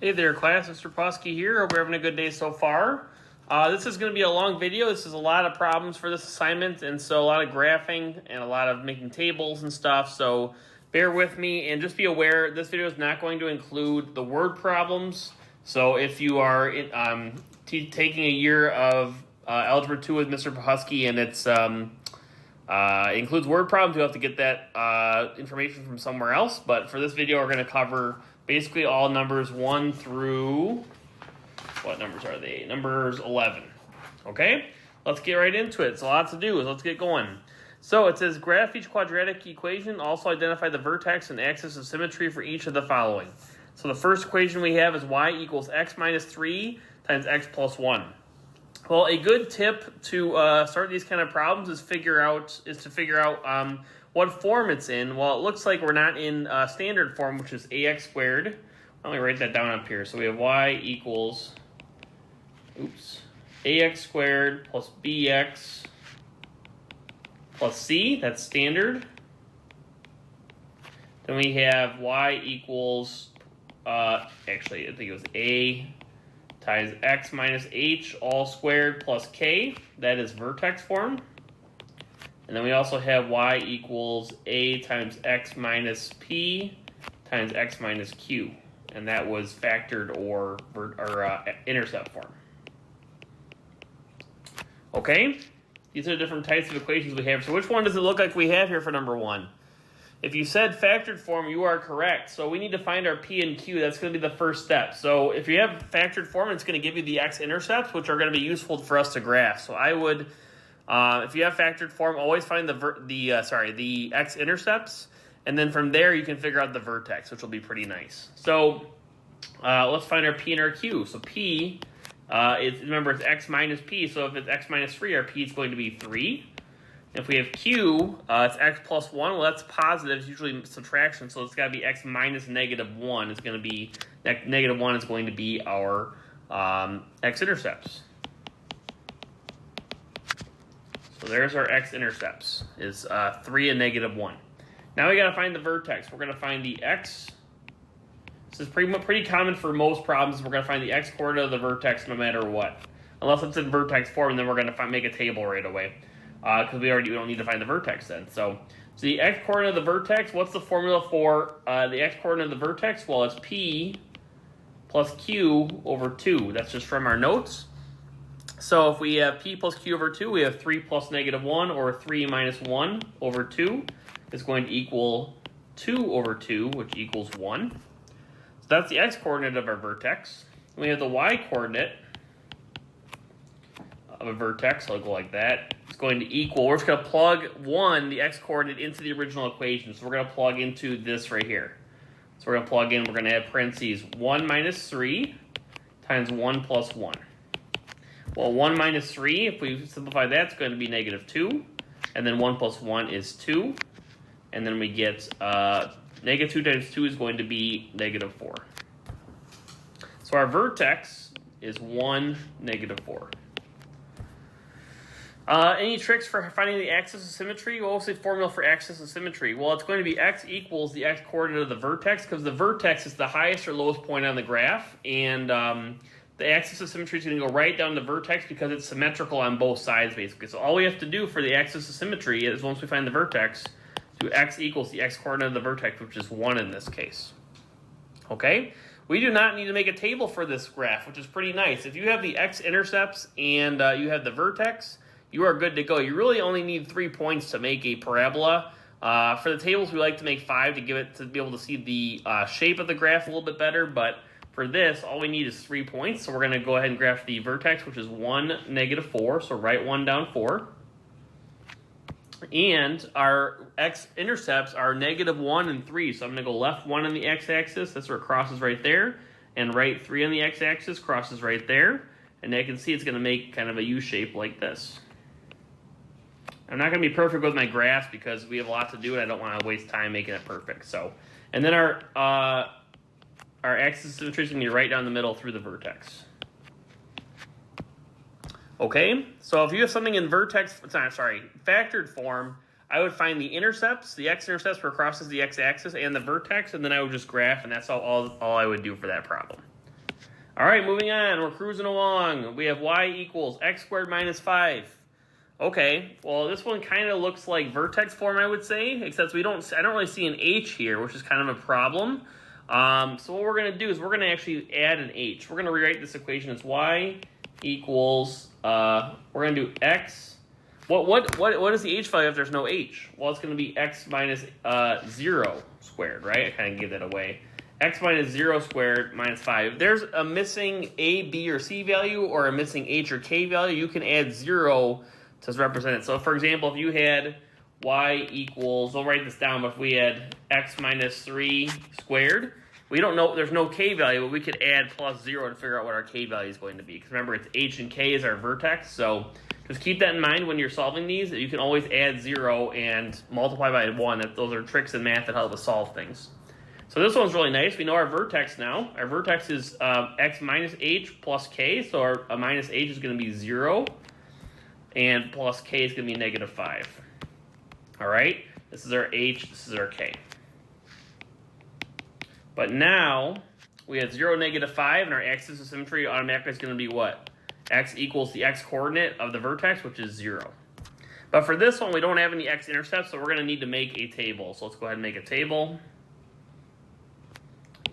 Hey there, class. Mr. Posky here. Hope you're having a good day so far. This is going to be a long video. This is a lot of problems for this assignment, and so a lot of graphing and a lot of making tables and stuff. So bear with me and just be aware this video is not going to include the word problems. So if you are taking a year of Algebra 2 with Mr. Pohusky and it includes word problems, you'll have to get that information from somewhere else. But for this video, we're going to cover basically all numbers 1 through, what numbers are they? Numbers 11. Okay, let's get right into it. It's a lot to do, so let's get going. So it says graph each quadratic equation, also identify the vertex and axis of symmetry for each of the following. So the first equation we have is y equals x minus 3 times x plus 1. Well, a good tip to start these kind of problems is to figure out what form it's in. Well, it looks like we're not in standard form, which is ax squared. Let me write that down up here. So we have y equals, ax squared plus bx plus c. That's standard. Then we have y equals, actually, I think it was a times x minus h all squared plus k. That is vertex form. And then we also have y equals a times x minus p times x minus q. And that was factored or intercept form. Okay? These are the different types of equations we have. So which one does it look like we have here for number 1? If you said factored form, you are correct. So we need to find our p and q. That's going to be the first step. So if you have factored form, it's going to give you the x-intercepts, which are going to be useful for us to graph. So I would, if you have factored form, always find the x-intercepts, and then from there you can figure out the vertex, which will be pretty nice. So let's find our p and our q. So p, remember it's x minus p, so if it's x minus 3, our p is going to be 3. If we have q, it's x plus 1. Well, that's positive. It's usually subtraction, so it's got to be x minus negative 1. It's going to be, negative 1 is going to be our x-intercepts. So there's our x-intercepts, is 3 and negative 1. Now we got to find the vertex. We're going to find the x. This is pretty common for most problems. We're going to find the x-coordinate of the vertex no matter what. Unless it's in vertex form, and then we're going to make a table right away. Because we don't need to find the vertex then. So the x-coordinate of the vertex, what's the formula for the x-coordinate of the vertex? Well, it's p plus q over 2. That's just from our notes. So if we have p plus q over 2, we have 3 plus negative 1, or 3 minus 1 over 2 is going to equal 2 over 2, which equals 1. So that's the x-coordinate of our vertex. And we have the y-coordinate of a vertex, so it'll go like that. It's going to equal, we're just going to plug 1, the x-coordinate, into the original equation. So we're going to plug into this right here. So we're going to plug in, we're going to have parentheses 1 minus 3 times 1 plus 1. Well, 1 minus 3, if we simplify that, it's going to be negative 2. And then 1 plus 1 is 2. And then we get negative 2 times 2 is going to be negative 4. So our vertex is 1, negative 4. Any tricks for finding the axis of symmetry? Well, what's the formula for axis of symmetry? Well, it's going to be x equals the x-coordinate of the vertex, because the vertex is the highest or lowest point on the graph, and the axis of symmetry is going to go right down the vertex because it's symmetrical on both sides, basically. So all we have to do for the axis of symmetry is, once we find the vertex, do x equals the x-coordinate of the vertex, which is 1 in this case. Okay? We do not need to make a table for this graph, which is pretty nice. If you have the x-intercepts and you have the vertex, you are good to go. You really only need 3 points to make a parabola. For the tables, we like to make 5 to be able to see the shape of the graph a little bit better. But for this, all we need is 3 points. So we're going to go ahead and graph the vertex, which is 1, negative 4. So write 1 down 4. And our x-intercepts are negative 1 and 3. So I'm going to go left 1 on the x-axis. That's where it crosses right there. And right 3 on the x-axis crosses right there. And I can see it's going to make kind of a U shape like this. I'm not going to be perfect with my graphs because we have a lot to do and I don't want to waste time making it perfect. So, and then our axis of symmetry is going to be right down the middle through the vertex. Okay, so if you have something in factored form, I would find the intercepts, the x-intercepts where it crosses the x-axis, and the vertex, and then I would just graph, and that's all I would do for that problem. All right, moving on. We're cruising along. We have y equals x squared minus 5. Okay, well, this one kind of looks like vertex form, I would say, except I don't really see an h here, which is kind of a problem. So what we're going to do is we're going to actually add an h. We're going to rewrite this equation as y equals, we're going to do x. What is the h value if there's no h? Well, it's going to be x minus 0 squared, right? I kind of gave that away. X minus 0 squared minus 5. If there's a missing a, b, or c value, or a missing h or k value, you can add 0 to represent it. So, for example, if you had y equals, we'll write this down, but if we had x minus 3 squared, we don't know, there's no k value, but we could add plus 0 to figure out what our k value is going to be. Because remember, it's h and k is our vertex, so just keep that in mind when you're solving these. You can always add 0 and multiply by 1. Those are tricks in math that help us solve things. So this one's really nice. We know our vertex now. Our vertex is x minus h plus k, so our minus h is going to be 0, and plus k is going to be negative 5. All right? This is our h, this is our k. But now, we have 0, negative 5, and our axis of symmetry automatically is going to be what? X equals the x-coordinate of the vertex, which is 0. But for this one, we don't have any x-intercepts, so we're going to need to make a table. So let's go ahead and make a table.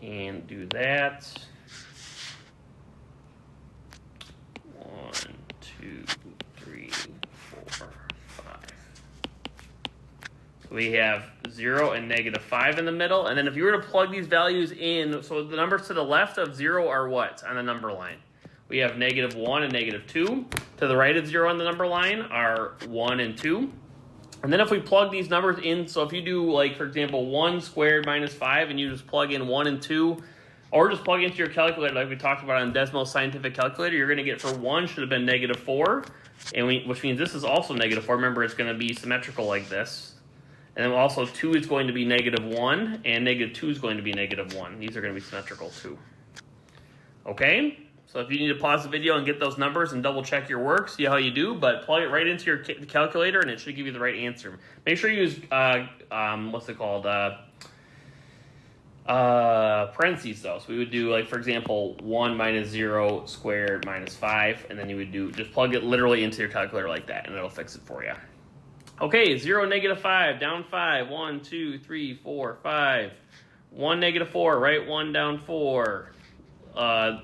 And do that. 1, 2, 3, 4, 5. So we have 0 and negative 5 in the middle. And then if you were to plug these values in, so the numbers to the left of 0 are what on the number line? We have negative 1 and negative 2. To the right of 0 on the number line are 1 and 2. And then if we plug these numbers in, so if you do, like, for example, 1 squared minus 5, and you just plug in 1 and 2, or just plug into your calculator like we talked about on Desmos Scientific Calculator, you're going to get for 1 should have been negative 4, which means this is also negative 4. Remember, it's going to be symmetrical like this. And then also 2 is going to be negative 1, and negative 2 is going to be negative 1. These are going to be symmetrical too. Okay? So if you need to pause the video and get those numbers and double check your work, see how you do, but plug it right into your calculator and it should give you the right answer. Make sure you use, what's it called, parentheses though. So we would do, like, for example, 1 minus 0 squared minus 5, and then you would do, just plug it literally into your calculator like that, and it'll fix it for you. Okay, 0, negative 5, down 5, 1, 2, 3, 4, 5. 1, negative 4, right 1, down 4.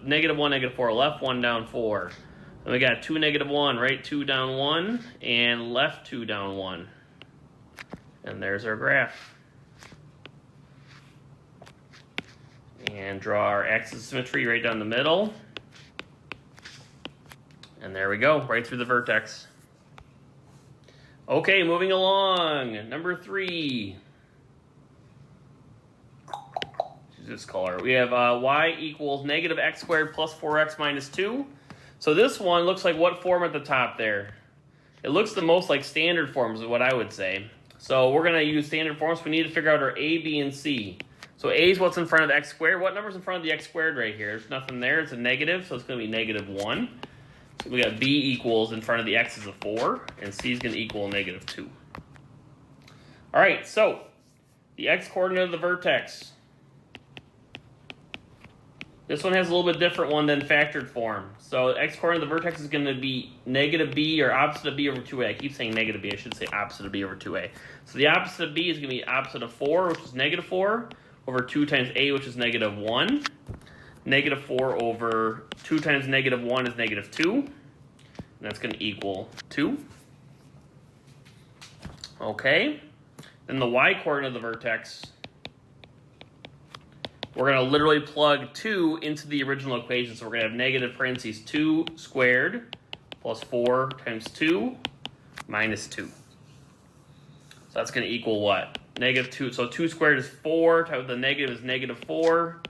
Negative 1, negative 4, left 1, down 4. And we got 2, negative 1, right 2, down 1, and left 2, down 1. And there's our graph. And draw our axis of symmetry right down the middle. And there we go, right through the vertex. Okay, moving along. Number 3. This color. We have y equals negative x squared plus 4x minus 2. So this one looks like what form at the top there? It looks the most like standard forms is what I would say. So we're going to use standard forms. We need to figure out our a, b, and c. So a is what's in front of x squared. What number's in front of the x squared right here? There's nothing there. It's a negative, so it's going to be negative 1. So we got b equals in front of the x is a 4, and c is going to equal negative 2. All right, so the x-coordinate of the vertex. This one has a little bit different one than factored form. So x-coordinate of the vertex is going to be negative b, or opposite of b over 2a. I keep saying negative b. I should say opposite of b over 2a. So the opposite of b is going to be opposite of 4, which is negative 4, over 2 times a, which is negative 1. Negative 4 over 2 times negative 1 is negative 2. And that's going to equal 2. Okay. Then the y-coordinate of the vertex, we're going to literally plug 2 into the original equation. So we're going to have negative parentheses 2 squared plus 4 times 2 minus 2. So that's going to equal what? Negative 2. So 2 squared is 4. Times the negative is negative 4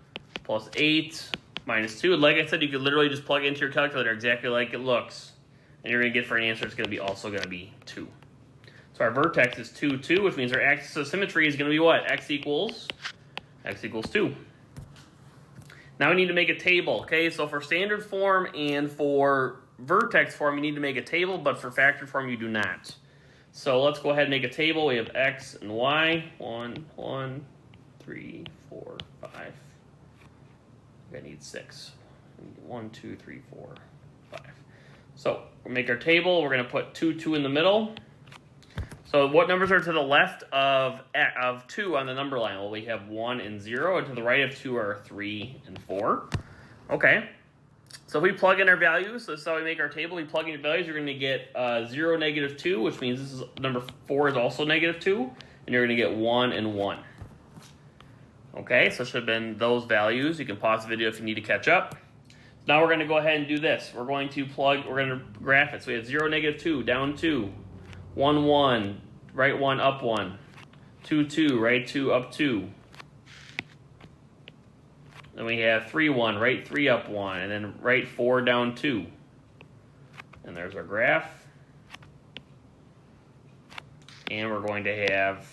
plus 8 minus 2. Like I said, you could literally just plug into your calculator exactly like it looks. And you're going to get for an answer, it's going to be also going to be 2. So our vertex is 2, 2, which means our axis of symmetry is going to be what? X equals 2. Now we need to make a table, okay? So for standard form and for vertex form, you need to make a table, but for factored form, you do not. So let's go ahead and make a table. We have x and y. 1, 1, 3, 4, 5. I need 6. 1, 2, 3, 4, 5. So we'll make our table. We're going to put 2, 2 in the middle. So what numbers are to the left of 2 on the number line? Well, we have 1 and 0, and to the right of 2 are 3 and 4. Okay. So if we plug in our values, this is how we make our table. We plug in your values, you're going to get 0, negative 2, which means this is number 4 is also negative 2, and you're going to get 1 and 1. Okay, so it should have been those values. You can pause the video if you need to catch up. Now we're going to go ahead and do this. We're going to graph it. So we have 0, negative 2, down 2, 1, 1, right 1, up 1, 2, 2, right 2, up 2. Then we have 3, 1, right 3, up 1, and then right 4, down 2. And there's our graph. And we're going to have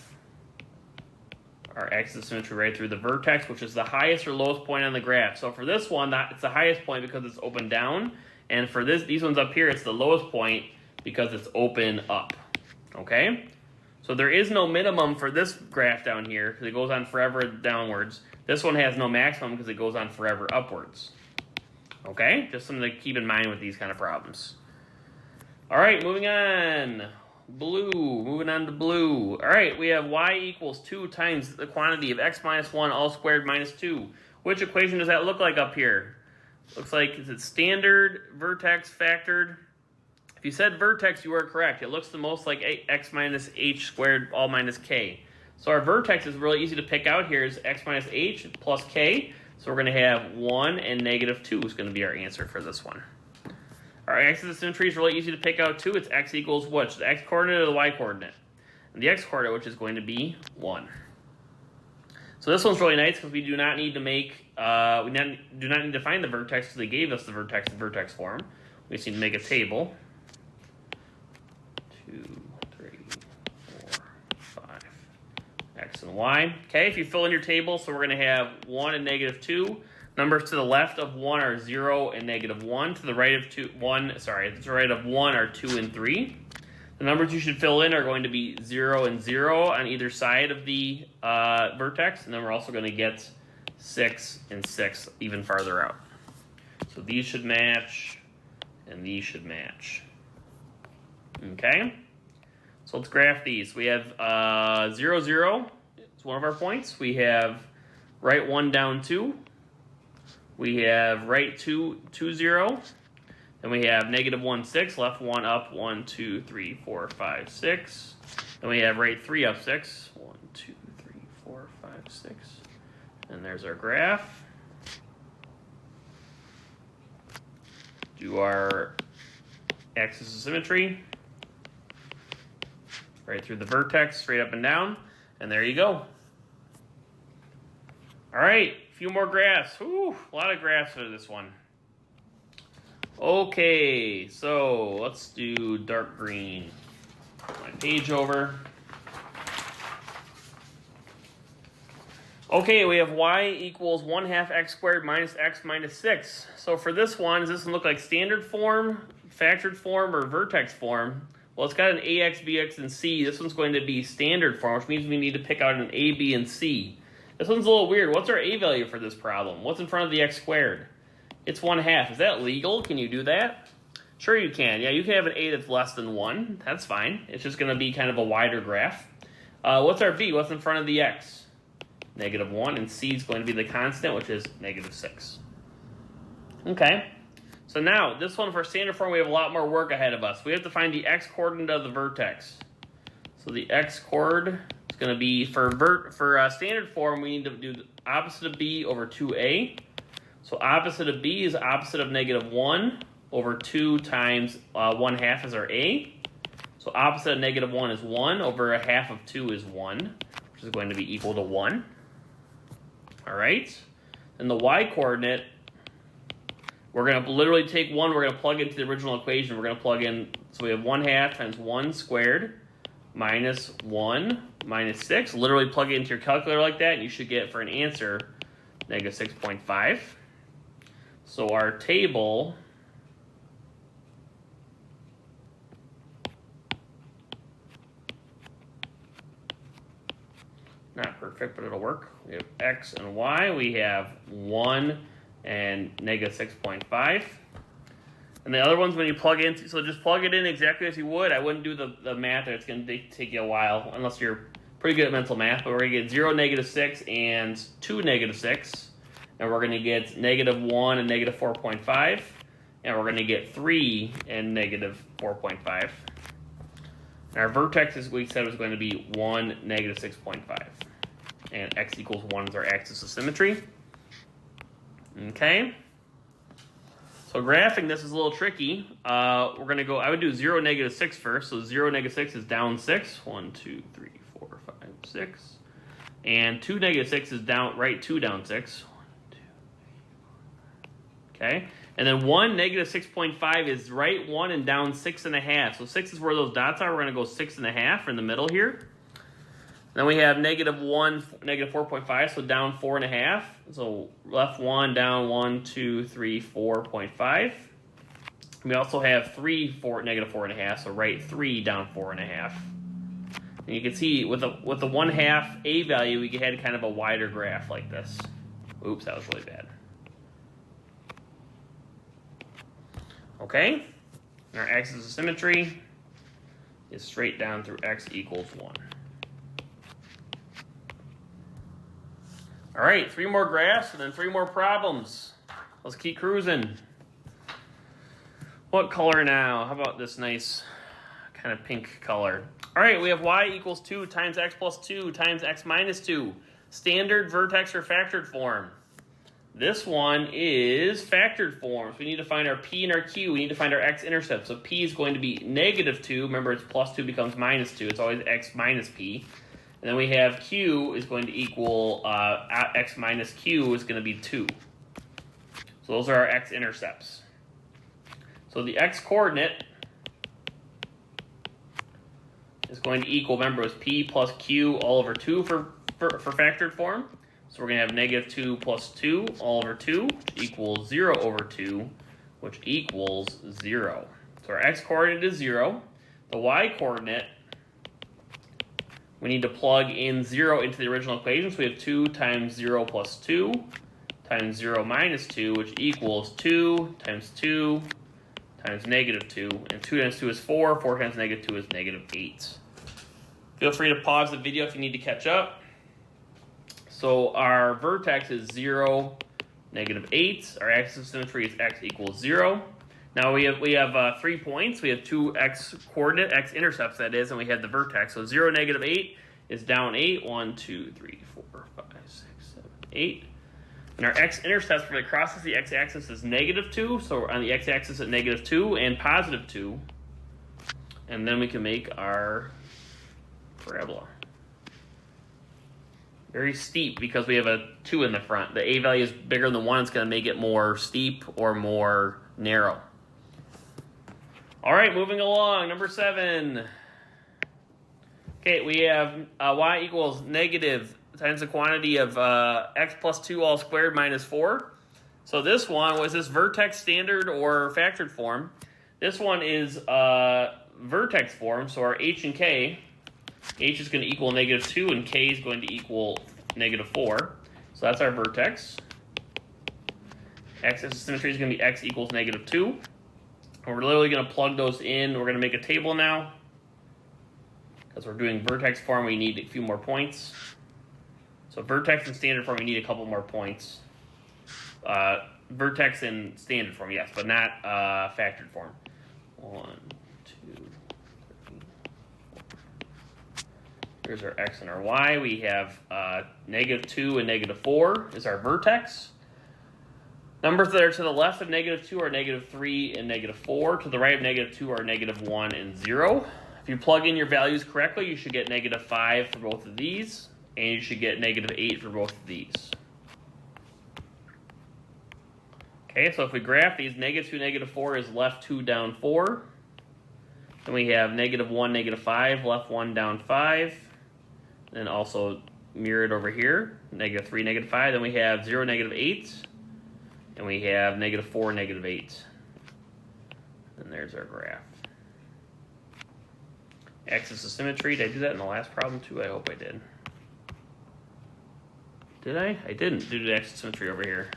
our axis of symmetry right through the vertex, which is the highest or lowest point on the graph. So for this one, it's the highest point because it's open down. And for these ones up here, it's the lowest point because it's open up. Okay? So there is no minimum for this graph down here because it goes on forever downwards. This one has no maximum because it goes on forever upwards. Okay? Just something to keep in mind with these kind of problems. All right, moving on. Blue. Moving on to blue. All right, we have y equals 2 times the quantity of x minus 1 all squared minus 2. Which equation does that look like up here? Looks like, is it standard, vertex, factored? If you said vertex, you are correct. It looks the most like x minus h squared all minus k. So our vertex is really easy to pick out here. Is x minus h plus k. So we're going to have 1 and negative 2 is going to be our answer for this one. Our axis of symmetry is really easy to pick out too. It's x equals what? The x coordinate or the y coordinate? And the x coordinate, which is going to be 1. So this one's really nice because we do not need to make, do not need to find the vertex because they gave us the vertex in vertex form. We just need to make a table. 2, 3, 4, 5, x and y. Okay, if you fill in your table, so we're going to have 1 and negative 2. Numbers to the left of 1 are 0 and negative 1. To the right of 1 are 2 and 3. The numbers you should fill in are going to be 0 and 0 on either side of the vertex. And then we're also going to get 6 and 6 even farther out. So these should match, and these should match. Okay? So let's graph these. We have 0, 0 is one of our points. We have right 1, down 2. We have right 2, 2, 0. Then we have negative 1, 6. Left 1, up 1, 2, 3, 4, 5, 6. Then we have right 3, up 6. 1, 2, 3, 4, 5, 6. And there's our graph. Do our axis of symmetry. Right through the vertex, straight up and down. And there you go. All right, a few more graphs. Whew, a lot of graphs for this one. Okay, so let's do dark green. Flip my page over. Okay, we have y equals 1/2 x squared minus x minus 6. So for this one, does this one look like standard form, factored form, or vertex form? Well, it's got an ax, bx, and c. This one's going to be standard form, which means we need to pick out an a, b, and c. This one's a little weird. What's our a value for this problem? What's in front of the x squared? It's 1/2. Is that legal? Can you do that? Sure you can. Yeah, you can have an a that's less than 1. That's fine. It's just going to be kind of a wider graph. What's our b? What's in front of the x? Negative 1. And c is going to be the constant, which is negative 6. Okay. So now, this one for standard form, we have a lot more work ahead of us. We have to find the x-coordinate of the vertex. So the x-coord is going to be, for standard form, we need to do the opposite of b over 2a. So opposite of b is opposite of negative 1 over 2 times 1/2 is our a. So opposite of negative 1 is 1 over 1/2 of 2 is 1, which is going to be equal to 1. All right. And the y-coordinate, we're going to literally take 1, we're going to plug into the original equation. We're going to plug in, so we have 1/2 times 1 squared minus 1 minus 6. Literally plug it into your calculator like that, and you should get, for an answer, negative 6.5. So our table not perfect, but it'll work. We have x and y. We have 1 and negative 6.5. And the other ones, when you plug in, so just plug it in exactly as you would. I wouldn't do the math, it's going to take you a while, unless you're pretty good at mental math. But we're going to get 0, negative 6, and 2, negative 6. And we're going to get negative 1 and negative 4.5. And we're going to get 3 and negative 4.5. And our vertex, as we said, was going to be 1, negative 6.5. And x equals 1 is our axis of symmetry. Okay. So graphing this is a little tricky. We're going to go, I would do 0, negative 6 first. So 0, negative 6 is down 6. 1, 2, 3, 4, 5, 6. And 2, negative 6 is down, right 2 down 6. 1, 2, 3, 4. Okay. And then 1, negative 6.5 is right 1 and down 6.5. So 6 is where those dots are. We're going to go 6.5 in the middle here. Then we have negative 1, negative 4.5, so down 4.5. So left 1, down 1, 2, 3, 4.5. We also have 3, 4, negative 4.5, so right 3, down 4.5. And you can see with the 1/2 a value, we had kind of a wider graph like this. Oops, that was really bad. Okay, and our axis of symmetry is straight down through x equals 1. All right, 3 more graphs and then 3 more problems. Let's keep cruising. What color now? How about this nice kind of pink color? All right, we have y equals 2 times x plus 2 times x minus 2. Standard, vertex, or factored form. This one is factored form. So we need to find our p and our q. We need to find our x-intercept. So p is going to be negative 2. Remember, it's plus 2 becomes minus 2. It's always x minus p. And then we have q is going to equal x minus q is going to be 2. So those are our x-intercepts. So the x-coordinate is going to equal, remember, it was p plus q all over 2 for factored form. So we're going to have negative 2 plus 2 all over 2, which equals 0 over 2, which equals 0. So our x-coordinate is 0. The y-coordinate, we need to plug in 0 into the original equation. So we have 2 times 0 plus 2 times 0 minus 2, which equals 2 times 2 times negative 2. And 2 times 2 is 4. 4 times negative 2 is negative 8. Feel free to pause the video if you need to catch up. So our vertex is 0, negative 8. Our axis of symmetry is x equals 0. Now we have 3 points. We have 2 x-coordinate, x-intercepts that is, and we have the vertex. So 0, negative 8 is down 8. 1, 2, 3, 4, 5, 6, 7, 8. And our x-intercepts for the crosses the x-axis is negative 2. So we're on the x-axis at negative 2 and positive 2. And then we can make our parabola. Very steep because we have a 2 in the front. The a value is bigger than 1. It's going to make it more steep or more narrow. All right, moving along. Number 7. Okay, we have y equals negative times the quantity of x plus 2 all squared minus 4. So this one, was this vertex, standard, or factored form? This one is vertex form, so our h and k. H is going to equal negative 2, and k is going to equal negative 4. So that's our vertex. Axis of symmetry is going to be x equals negative 2. And we're literally going to plug those in. We're going to make a table now. Because we're doing vertex form, we need a few more points. So vertex and standard form, we need a couple more points. Vertex and standard form, yes, but not factored form. 1, 2, 3, 4. Here's our x and our y. We have negative 2 and negative 4 is our vertex. Numbers that are to the left of negative 2 are negative 3 and negative 4. To the right of negative 2 are negative 1 and 0. If you plug in your values correctly, you should get negative 5 for both of these, and you should get negative 8 for both of these. Okay, so if we graph these, negative 2, negative 4 is left 2, down 4. Then we have negative 1, negative 5, left 1, down 5. And also mirrored over here, negative 3, negative 5. Then we have 0, negative 8. And we have negative 4, negative 8. And there's our graph. Axis of symmetry. Did I do that in the last problem too? I hope I did. Did I? I didn't do the axis of symmetry over here.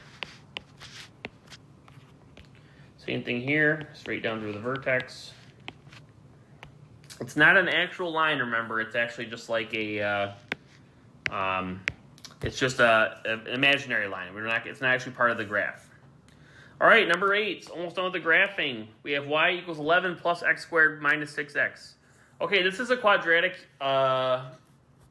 Same thing here, straight down through the vertex. It's not an actual line, remember. It's actually just like a, it's just an imaginary line. It's not actually part of the graph. All right, number 8, almost done with the graphing. We have y equals 11 plus x squared minus 6x. Okay, this is a quadratic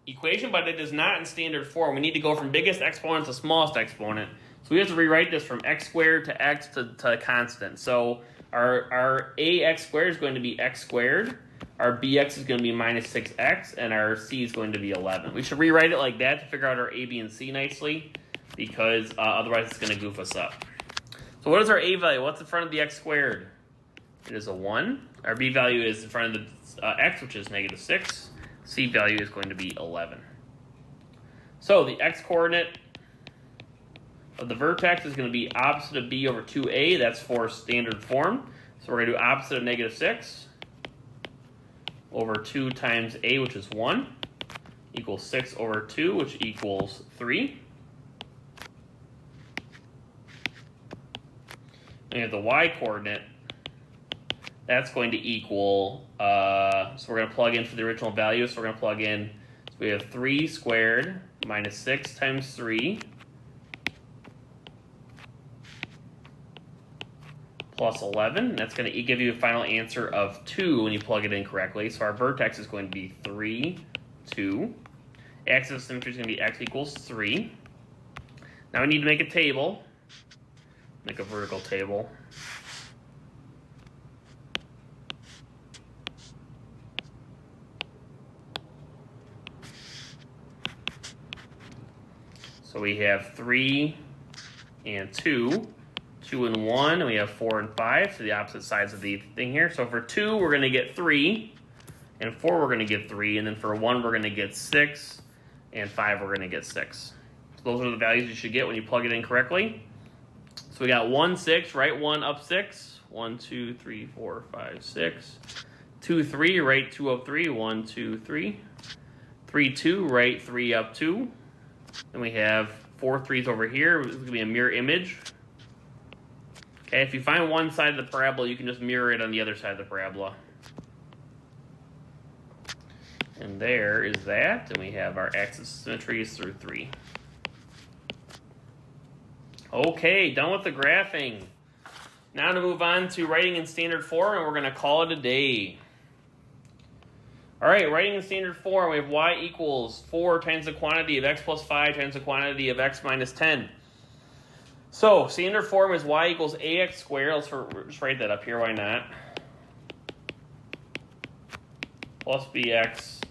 equation, but it is not in standard form. We need to go from biggest exponent to smallest exponent. So we have to rewrite this from x squared to x to constant. So our ax squared is going to be x squared. Our bx is going to be minus 6x, and our c is going to be 11. We should rewrite it like that to figure out our a, b, and c nicely, because otherwise it's going to goof us up. So what is our a value? What's in front of the x squared? It is a 1. Our b value is in front of the x, which is negative 6. C value is going to be 11. So the x-coordinate of the vertex is going to be opposite of b over 2a. That's for standard form. So we're going to do opposite of negative 6 over 2 times a, which is 1, equals 6 over 2, which equals 3. And we have the y-coordinate. That's going to equal, so we're going to plug in for the original value. So we're going to plug in, so we have 3 squared minus 6 times 3 plus 11. That's going to give you a final answer of 2 when you plug it in correctly. So our vertex is going to be 3, 2. Axis of symmetry is going to be x equals 3. Now we need to make a table. Make a vertical table. So we have 3 and 2, 2 and 1, and we have 4 and 5, so the opposite sides of the thing here. So for 2, we're going to get 3, and 4, we're going to get 3, and then for 1, we're going to get 6, and 5, we're going to get 6. So those are the values you should get when you plug it in correctly. So we got 1, 6, right 1, up 6, 1, 2, 3, 4, 5, 6, 2, 3, right 2, up 3, 1, 2, 3, 3, 2, right 3, up 2. Then we have 4 3s over here. This is going to be a mirror image. Okay, if you find one side of the parabola, you can just mirror it on the other side of the parabola. And there is that. And we have our axis of symmetry is through 3. Okay, done with the graphing. Now to move on to writing in standard form, and we're going to call it a day. All right, writing in standard form, we have y equals 4 times the quantity of x plus 5 times the quantity of x minus 10. So standard form is y equals ax squared. Let's just write that up here, why not? Plus bx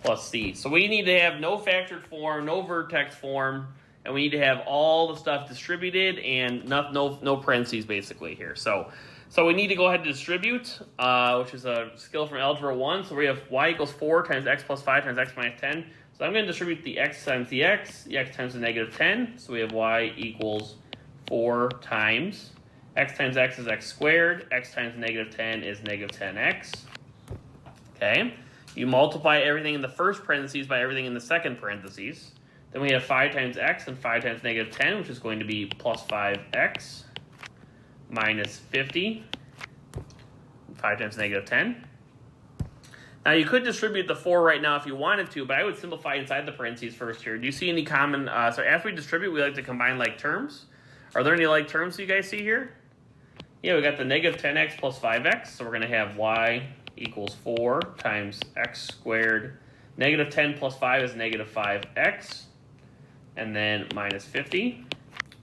plus c. So we need to have no factored form, no vertex form, and we need to have all the stuff distributed and no parentheses basically here. So we need to go ahead and distribute, which is a skill from Algebra 1. So we have y equals 4 times x plus 5 times x minus 10. So I'm going to distribute the x times the x times the negative 10. So we have y equals 4 times x times x is x squared. X times negative 10 is negative 10x. Okay. You multiply everything in the first parentheses by everything in the second parentheses. Then we have 5 times x and 5 times negative 10, which is going to be plus 5x. Minus 50, 5 times negative 10. Now you could distribute the 4 right now if you wanted to, but I would simplify inside the parentheses first here. Do you see any common, so after we distribute, we like to combine like terms. Are there any like terms you guys see here? Yeah, we got the negative 10x plus 5x, so we're going to have y equals 4 times x squared. Negative 10 plus 5 is negative 5x, and then minus 50.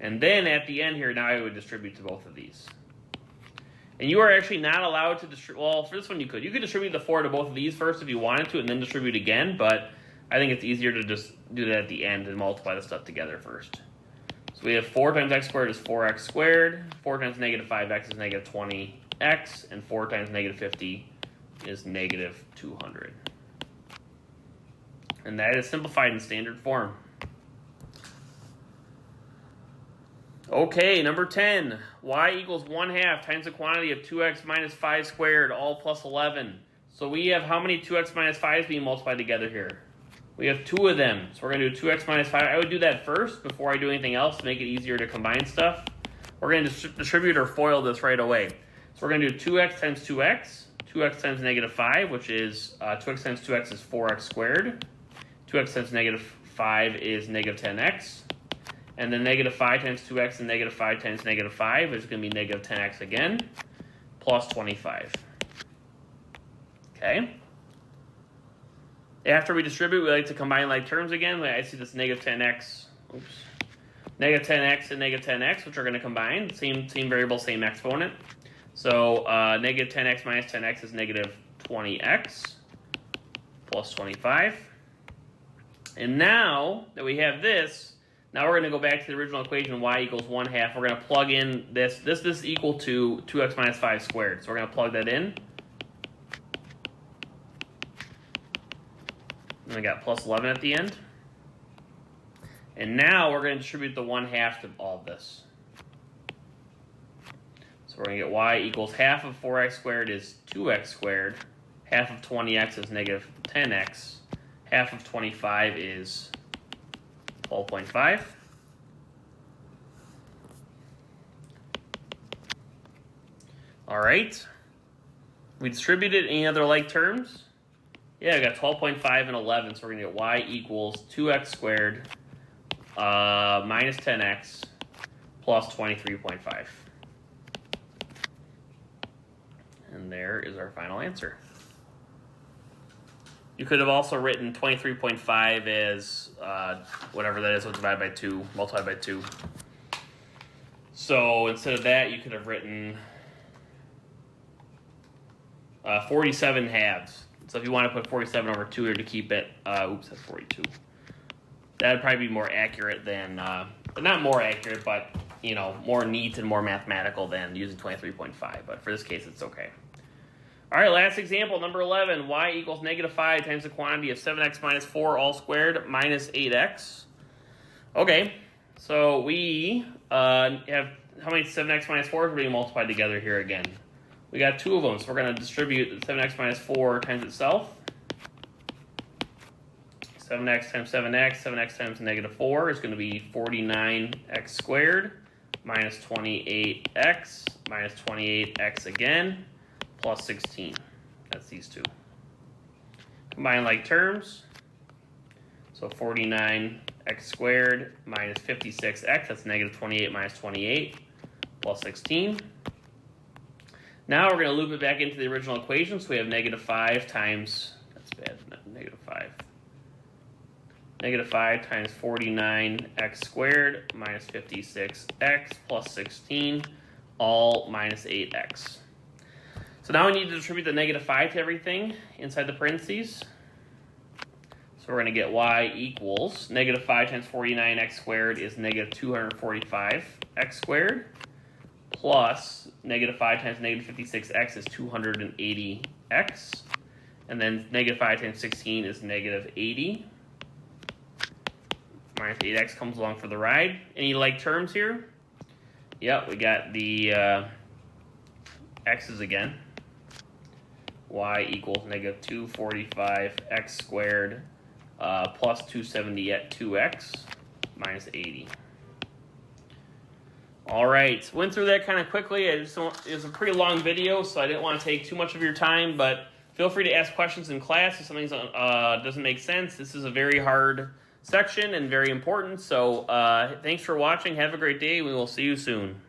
And then at the end here, now I would distribute to both of these. And you are actually not allowed to distribute, well, for this one you could. You could distribute the 4 to both of these first if you wanted to, and then distribute again, but I think it's easier to just do that at the end and multiply the stuff together first. So we have 4 times x squared is 4x squared, 4 times negative 5x is negative 20x, and 4 times negative 50 is negative 200. And that is simplified in standard form. Okay, number 10, y equals 1/2 times the quantity of 2x minus 5 squared, all plus 11. So we have how many 2x minus 5s being multiplied together here? We have 2 of them. So we're going to do 2x minus 5. I would do that first before I do anything else to make it easier to combine stuff. We're going to distribute or FOIL this right away. So we're going to do 2x times 2x. 2x times negative 5, which is 2x times 2x is 4x squared. 2x times negative 5 is negative 10x. And then negative 5 times 2x and negative 5 times negative 5 is going to be negative 10x again, plus 25. Okay. After we distribute, we like to combine like terms again. I see this negative 10x. Oops. Negative 10x and negative 10x, which are going to combine. Same variable, same exponent. So negative 10x minus 10x is negative 20x plus 25. And now that we have this, now we're going to go back to the original equation, y equals 1/2. We're going to plug in this. This is equal to 2x minus 5 squared. So we're going to plug that in. And we got plus 11 at the end. And now we're going to distribute the 1/2 to all of this. So we're going to get y equals half of 4x squared is 2x squared. Half of 20x is negative 10x. Half of 25 is 12.5. All right. We distributed any other like terms? Yeah, I got 12.5 and 11, so we're going to get y equals 2x squared minus 10x plus 23.5. And there is our final answer. You could have also written 23.5 as whatever that is, so divided by 2, multiplied by 2. So instead of that, you could have written 47 halves. So if you want to put 47 over 2 here to keep it, oops, that's 42. That would probably be more accurate than, not more accurate, but, you know, more neat and more mathematical than using 23.5. But for this case, it's okay. All right, last example, number 11. Y equals negative 5 times the quantity of 7x minus 4 all squared minus 8x. Okay, so we have how many 7x minus 4 are being multiplied together here again? We got 2 of them, so we're going to distribute 7x minus 4 times itself. 7x times 7x, 7x times negative 4 is going to be 49x squared minus 28x minus 28x again plus 16. That's these two. Combine like terms. So 49x squared minus 56x, that's negative 28 minus 28 plus 16. Now we're going to loop it back into the original equation. So we have negative 5 times, that's bad, negative 5. Negative 5 times 49x squared minus 56x plus 16, all minus 8x. So now we need to distribute the negative 5 to everything inside the parentheses. So we're going to get y equals negative 5 times 49x squared is negative 245x squared plus negative 5 times negative 56x is 280x. And then negative 5 times 16 is negative 80. Minus 8x comes along for the ride. Any like terms here? Yep, we got the x's again. Y equals negative 245x squared plus 270 at 2x minus 80. All right, went through that kind of quickly. It was a pretty long video, so I didn't want to take too much of your time, but feel free to ask questions in class if something doesn't make sense. This is a very hard section and very important, so thanks for watching. Have a great day. We will see you soon.